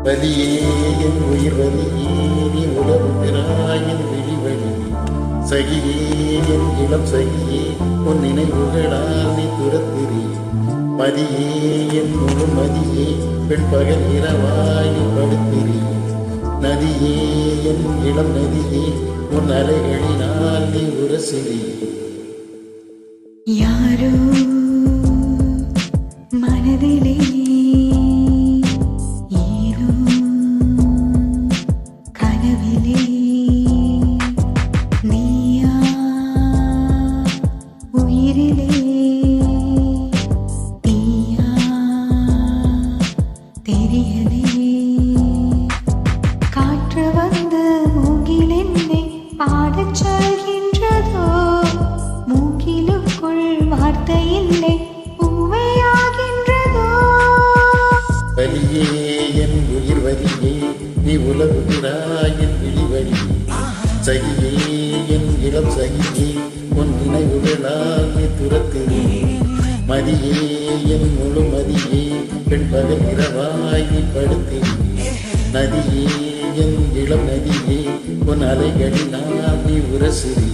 வலியே என் உயிர் வலியே நீ உலகுகிறாயின் விழிவழி சகியே என் இளம் சகியே உன் நினைவுகளால் நீ துரத்திரி மதியே என் முழு மதியே பெண் பகல் இரவாய் நீ படுத்திரி நதியே என் இளம் நதியே உன் அலைகளினால் நீ உரசிரி யாரோ மனதிலே ஏதோ கனவிலே நீயா உயிரிலே தீயா தெரியலே காற்று வந்த மூங்கில் என்னை பாடச் சொல்கின்றதோ மூங்கிலுக்குள் வார்த்தை இல்லை பூவையாகின்றதோ வலியே என் உயிர் வலியே நீ உலகுகிறாயின் விழிவழி சகியே என் இளம் சகியே உன் நினைவுகளால் நீ துரத்திரி மதியே என் முழு மதியே பெண் பகல் இரவாய் நீ படுத்திரி நதியே என் இளம் நதியே உன் அலைகளினால் நீ உரசிரி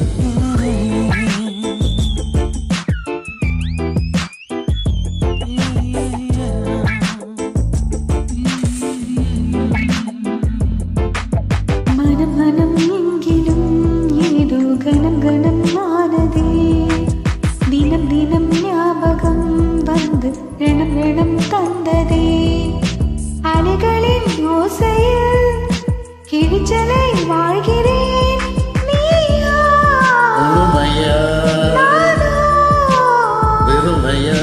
மனம் மனம் எங்கிலும் ஏதோ கணம் கணம் ஆனதே தினம் தினம் ஞாபகம் வந்து ரணம் ரணம் தந்ததே அலைகளின் ஓசையில் கிழிச்சலை வாழ்கிறேன் நீயா உண்மையா நானோ வெறுமையா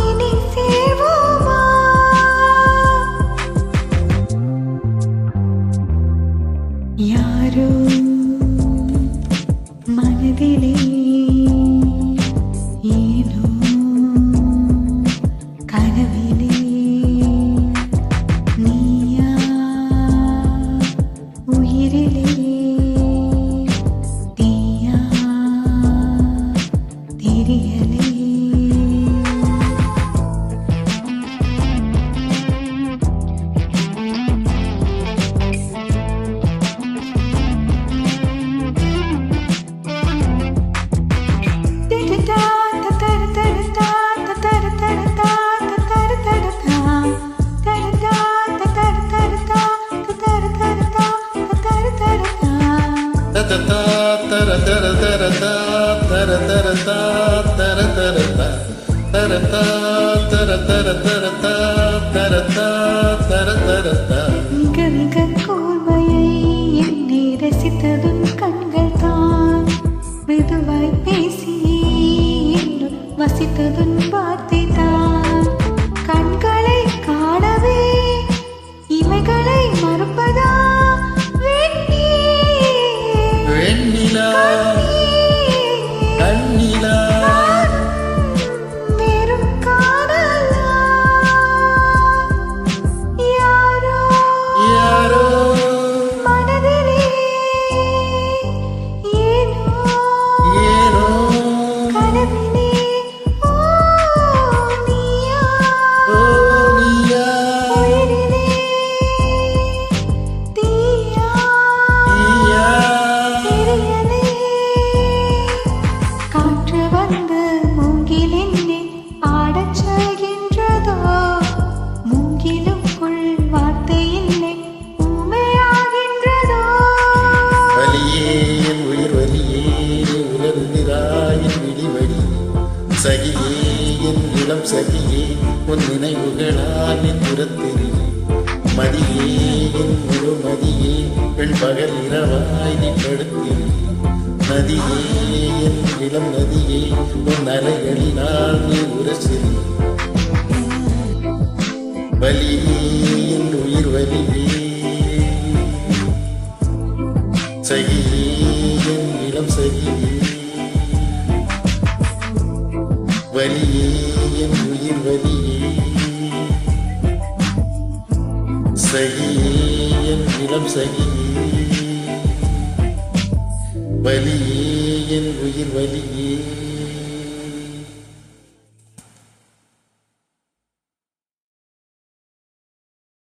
இனி சேர்வோமா யாரோ மனதிலே ஏனோ கனவிலே நீயா உயிரிலே தீயா தெரியலே மிக மிக கூர்மையை என்னை ரசித்ததும் கண்கள் தான் மெதுவாய் பேசி என்னுள் வசித்ததும் வார்த்தை தான் கண்களை காணவே இமைகளை மறுப்பதா வெண்ணிலா கண்ணிலா வெறும் காணலா யாரோ யாரோ மனதிலே ஏனோ ஏனோ கனவிலே ஓ நீயா ஓ நீயா உயிரிலே தீயா நீயா தெரியலே காற்று வந்து மூங்கில் என்னை பாடச் சொல்கின்றதோ மூங்கிலுக்குள் வார்த்தை இல்லை ஊமையாகின்றதோ வலியே என் உயிர் வலியே உலகுகிறாயின் விடிவழி சகியே என் இளம் சகியே உன் நினைவுகளால் நீ துரத்திரி மதியே என் முழு மதியே பெண் பகல் இரவாய் நீ படுத்திரி நதியே என் இளம் நதியே உன் அலைகளினால் நீ உரசிரி வலியே என் உயிர் வலியே சகியே என் இளம் சகியே வலியே என் உயிர் வலியே சகியே என் இளம் சகியே வலியே என் உயிர் வலியே